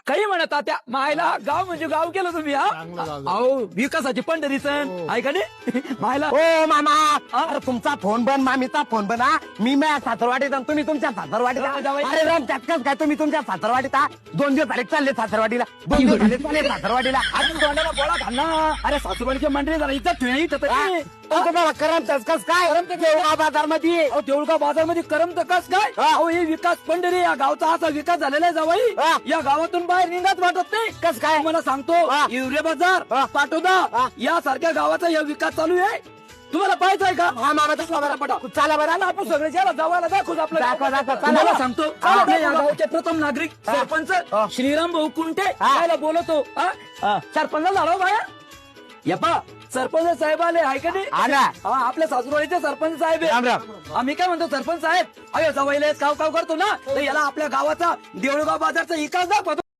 काही म्हणत त्या मायला गाव म्हणजे गाव केलं तुम्ही हा अहो विकासाची पंढरी सण ऐका नाही मायला ओ मामा अरे तुमचा फोन बंद मामीचा फोन बंद हा मी माझ्या सासरवाडीत आणि तुम्ही तुमच्या सासरवाडीत अरे राम त्यात काय तुम्ही तुमच्या सासरवाडीत 2 दिवस झाले चालले सासरवाडीला 2 दिवस झाले चालले सासरवाडीला अजून तोंडाला बोळा घालना अरे सासूबाईच्या मंडळी जरा इथं करमत कस काय बाजार मध्ये देऊळगाव बाजार मध्ये करमत कस काय अहो ही विकास पंढरी या गावचा असा विकास झालेला आहे जावाई या गावातून बाहेर निघाच वाटत नाही कस काय मला सांगतो हिवरे बाजार पाटोदा यासारख्या गावाचा या विकास चालू आहे तुम्हाला पाहायचं आहे का हा मामा तसं चला बरं ना आपण सगळे ज्याला जावायला दाखवू आपलं दाखवा, दाखवा, चला. तुम्हाला सांगतो आपल्या या गावाचे प्रथम नागरिक सरपंच श्रीराम भाऊ कुंटे याला बोलवतो सरपंच झालो बाया यपा सरपंच साहेब आले आहे का नाही आपल्या सासूरवाडीचे सरपंच साहेब आहे आम्ही काय म्हणतो सरपंच साहेब अयो जवळ काव काव करतो ना तर याला आपल्या गावाचा देऊळगाव बाजारचा विकास दाखवतो